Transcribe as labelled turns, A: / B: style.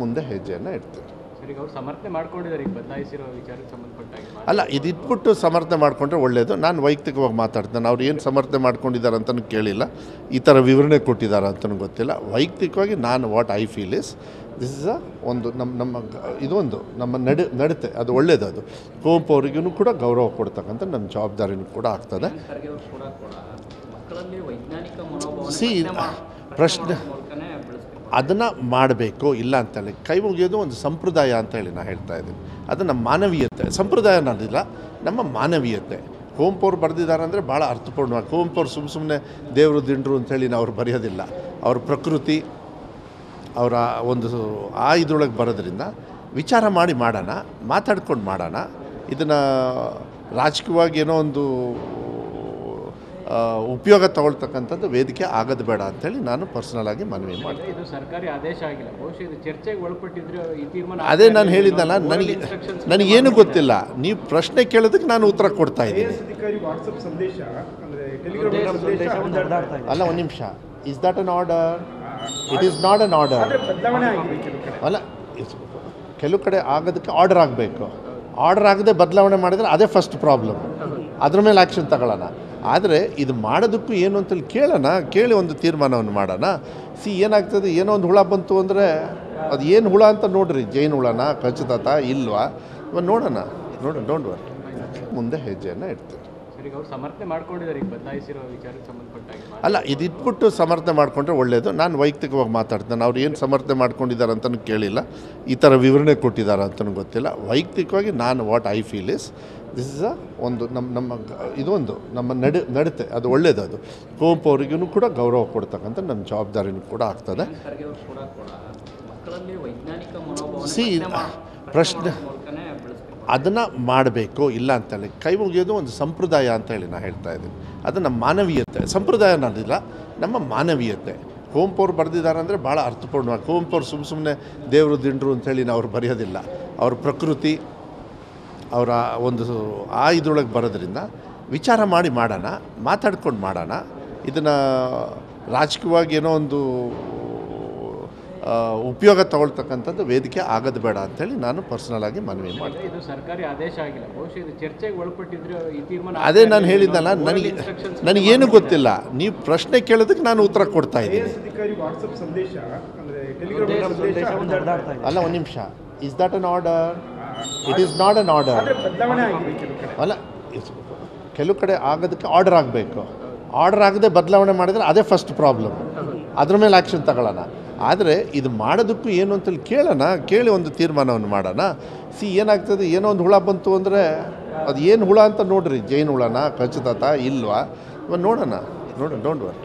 A: ಮುಂದೆ ಹೆಜ್ಜೆಯನ್ನು ಇಡ್ತೀವಿ.
B: ಸರಿ, ಅವ್ರು ಸಮರ್ಥನೆ ಮಾಡ್ಕೊಂಡಿದ್ದಾರೆ ಈಗ ಬದಲಾಯಿಸಿರೋ ವಿಚಾರಕ್ಕೆ ಸಂಬಂಧಪಟ್ಟಾಗಿ.
A: ಅಲ್ಲ, ಇದಿಟ್ಬಿಟ್ಟು ಸಮರ್ಥನೆ ಮಾಡಿಕೊಂಡ್ರೆ ಒಳ್ಳೆಯದು. ನಾನು ವೈಯಕ್ತಿಕವಾಗಿ ಮಾತಾಡ್ತೇನೆ. ಅವ್ರು ಏನು ಸಮರ್ಥನೆ ಮಾಡ್ಕೊಂಡಿದ್ದಾರೆ ಅಂತಲೂ ಕೇಳಿಲ್ಲ, ಈ ಥರ ವಿವರಣೆ ಕೊಟ್ಟಿದ್ದಾರೆ ಅಂತಲೂ ಗೊತ್ತಿಲ್ಲ. ವೈಯಕ್ತಿಕವಾಗಿ ನಾನು what I feel is this is ಒಂದು ಇದೊಂದು ನಮ್ಮ ನಡತೆ, ಅದು ಒಳ್ಳೆಯದು. ಅದು ಕುವೆಂಪು ಅವರಿಗೂ ಕೂಡ ಗೌರವ ಕೊಡ್ತಕ್ಕಂಥ ನಮ್ಮ ಜವಾಬ್ದಾರಿನೂ ಕೂಡ ಆಗ್ತದೆ. ಸಿ ಪ್ರಶ್ನೆ ಅದನ್ನು ಮಾಡಬೇಕು, ಇಲ್ಲ ಅಂತೇಳಿ ಕೈ ಮುಗಿಯೋದು ಒಂದು ಸಂಪ್ರದಾಯ ಅಂತೇಳಿ ನಾನು ಹೇಳ್ತಾ ಇದ್ದೀನಿ. ಅದು ನಮ್ಮ ಮಾನವೀಯತೆ. ಸಂಪ್ರದಾಯ ಅನ್ನೋದಿಲ್ಲ, ನಮ್ಮ ಮಾನವೀಯತೆ. ಕುವೆಂಪು ಅವ್ರು ಬರೆದಿದ್ದಾರೆ ಅಂದರೆ ಭಾಳ ಅರ್ಥಪೂರ್ಣವಾಗಿ. ಕುವೆಂಪು ಅವ್ರು ಸುಮ್ಮನೆ ದೇವರು ದಿಂಡ್ರು ಅಂಥೇಳಿ ಅವ್ರು ಬರೆಯೋದಿಲ್ಲ. ಅವ್ರ ಪ್ರಕೃತಿ ಅವರ ಒಂದು ಇದರೊಳಗೆ ಬರೋದ್ರಿಂದ ವಿಚಾರ ಮಾಡಿ ಮಾಡೋಣ, ಮಾತಾಡ್ಕೊಂಡು ಮಾಡೋಣ. ಇದನ್ನು ರಾಜಕೀಯವಾಗಿ ಏನೋ ಒಂದು ಉಪಯೋಗ ತಗೊಳ್ತಕ್ಕಂಥದ್ದು ವೇದಿಕೆ ಆಗೋದು ಬೇಡ ಅಂಥೇಳಿ ನಾನು ಪರ್ಸನಲಾಗಿ ಮನವಿ ಮಾಡ್ತೀನಿ.
B: ಇದು ಸರ್ಕಾರಿ ಆದೇಶ ಆಗಿಲ್ಲ, ಬಹುಶಃ ಇದು ಚರ್ಚೆಗೆ ಒಳಪಟ್ಟಿದ್ರೆ ಈ ತೀರ್ಮಾನ.
A: ಅದೇ ನಾನು ಹೇಳಿದ್ದಲ್ಲ, ನನಗೇನು ಗೊತ್ತಿಲ್ಲ. ನೀವು ಪ್ರಶ್ನೆ ಕೇಳೋದಕ್ಕೆ ನಾನು ಉತ್ತರ ಕೊಡ್ತಾ ಇದ್ದೀನಿ. ಅಲ್ಲ, ಒಂದು ನಿಮಿಷ. Is that an order? It is not an order. ಅಲ್ಲ, ಕೆಲವು ಕಡೆ ಆಗೋದಕ್ಕೆ ಆರ್ಡರ್ ಆಗಬೇಕು. ಆರ್ಡರ್ ಆಗದೆ ಬದಲಾವಣೆ ಮಾಡಿದರೆ ಅದೇ ಫಸ್ಟ್ ಪ್ರಾಬ್ಲಮ್. ಅದ್ರ ಮೇಲೆ ಆ್ಯಕ್ಷನ್ ತಗೊಳ್ಳೋಣ. ಆದರೆ ಇದು ಮಾಡೋದಕ್ಕೂ ಏನು ಅಂತೇಳಿ ಕೇಳಿ ಒಂದು ತೀರ್ಮಾನವನ್ನು ಮಾಡೋಣ. ಏನಾಗ್ತದೆ, ಏನೋ ಒಂದು ಹುಳ ಬಂತು ಅಂದರೆ ಅದು ಏನು ಹುಳ ಅಂತ ನೋಡ್ರಿ. ಜೈನ್ ಹುಳನ, ಕಚ್ಚುತ್ತ ಇಲ್ವಾ, ನೋಡೋಣ. ಡೋಂಟ್ ವರಿ, ಮುಂದೆ ಹೆಜ್ಜೆಯನ್ನು ಇಡ್ತೀವಿ.
B: ಸರಿ, ಅವ್ರು ಸಮರ್ಥನೆ ಮಾಡ್ಕೊಂಡಿದ್ದಾರೆ ಈಗ ಬದಲಾಯಿಸಿರೋ ವಿಚಾರಕ್ಕೆ ಸಂಬಂಧಪಟ್ಟಾಗಿ.
A: ಅಲ್ಲ, ಇದಿಟ್ಬಿಟ್ಟು ಸಮರ್ಥನೆ ಮಾಡಿಕೊಂಡ್ರೆ ಒಳ್ಳೆಯದು. ನಾನು ವೈಯಕ್ತಿಕವಾಗಿ ಮಾತಾಡ್ತೇನೆ. ಅವ್ರು ಏನು ಸಮರ್ಥನೆ ಮಾಡ್ಕೊಂಡಿದ್ದಾರೆ ಅಂತಲೂ ಕೇಳಿಲ್ಲ, ಈ ಥರ ವಿವರಣೆ ಕೊಟ್ಟಿದ್ದಾರೆ ಅಂತಲೂ ಗೊತ್ತಿಲ್ಲ. ವೈಯಕ್ತಿಕವಾಗಿ ನಾನು what I feel is this is ಒಂದು ಇದೊಂದು ನಮ್ಮ ನಡತೆ, ಅದು ಒಳ್ಳೆಯದು. ಅದು ಕುವೆಂಪು ಅವರಿಗೂ ಕೂಡ ಗೌರವ ಕೊಡ್ತಕ್ಕಂಥ ನಮ್ಮ ಜವಾಬ್ದಾರಿನೂ ಕೂಡ ಆಗ್ತದೆ. ಸಿ ಪ್ರಶ್ನೆ ಅದನ್ನು ಮಾಡಬೇಕು, ಇಲ್ಲ ಅಂತೇಳಿ ಕೈ ಮುಗಿಯೋದು ಒಂದು ಸಂಪ್ರದಾಯ ಅಂತೇಳಿ ನಾನು ಹೇಳ್ತಾ ಇದ್ದೀನಿ. ಅದು ನಮ್ಮ ಮಾನವೀಯತೆ. ಸಂಪ್ರದಾಯ ಅನ್ನೋದಿಲ್ಲ, ನಮ್ಮ ಮಾನವೀಯತೆ. ಕುವೆಂಪು ಅವ್ರು ಬರೆದಿದ್ದಾರೆ ಅಂದರೆ ಭಾಳ ಅರ್ಥಪೂರ್ಣವಾಗಿ. ಕುವೆಂಪು ಅವ್ರು ಸುಮ್ಮನೆ ದೇವರು ದಿಂಡ್ರು ಅಂಥೇಳಿ ಅವ್ರು ಬರೆಯೋದಿಲ್ಲ. ಅವ್ರ ಪ್ರಕೃತಿ ಅವರ ಒಂದು ಇದರೊಳಗೆ ಬರೋದ್ರಿಂದ ವಿಚಾರ ಮಾಡಿ ಮಾಡೋಣ, ಮಾತಾಡ್ಕೊಂಡು ಮಾಡೋಣ. ಇದನ್ನು ರಾಜಕೀಯವಾಗಿ ಏನೋ ಒಂದು ಉಪಯೋಗ ತಗೊಳ್ತಕ್ಕಂಥದ್ದು ವೇದಿಕೆ ಆಗೋದು ಬೇಡ ಅಂಥೇಳಿ ನಾನು ಪರ್ಸನಲಾಗಿ ಮನವಿ ಮಾಡ್ತೀನಿ.
B: ಇದು ಸರ್ಕಾರಿ ಆದೇಶ ಆಗಿಲ್ಲ, ಬಹುಶಃ ಇದು ಚರ್ಚೆಗೆ ಒಳಪಟ್ಟಿದ್ರೆ ಈ ತೀರ್ಮಾನ.
A: ಅದೇ ನಾನು ಹೇಳಿದ್ದಲ್ಲ, ನನಗೇನು ಗೊತ್ತಿಲ್ಲ. ನೀವು ಪ್ರಶ್ನೆ ಕೇಳೋದಕ್ಕೆ ನಾನು ಉತ್ತರ ಕೊಡ್ತಾ ಇದ್ದೀನಿ. ಅಲ್ಲ, ಒಂದು ನಿಮಿಷ. Is that an order? It is not an order. ಅಲ್ಲ, ಕೆಲವು ಕಡೆ ಆಗೋದಕ್ಕೆ ಆರ್ಡರ್ ಆಗಬೇಕು. ಆರ್ಡರ್ ಆಗದೆ ಬದಲಾವಣೆ ಮಾಡಿದರೆ ಅದೇ ಫಸ್ಟ್ ಪ್ರಾಬ್ಲಮ್. ಅದ್ರ ಮೇಲೆ ಆ್ಯಕ್ಷನ್ ತಗೊಳ್ಳೋಣ. ಆದರೆ ಇದು ಮಾಡೋದಕ್ಕೂ ಏನು ಅಂತೇಳಿ ಕೇಳಿ ಒಂದು ತೀರ್ಮಾನವನ್ನು ಮಾಡೋಣ. ಏನಾಗ್ತದೆ, ಏನೋ ಒಂದು ಹುಳ ಬಂತು ಅಂದರೆ ಅದು ಏನು ಹುಳ ಅಂತ ನೋಡ್ರಿ. ಜೈನ್ ಹುಳನ, ಕಚ್ಚುತ್ತ ಇಲ್ವಾ, ನೋಡೋಣ. Don't worry.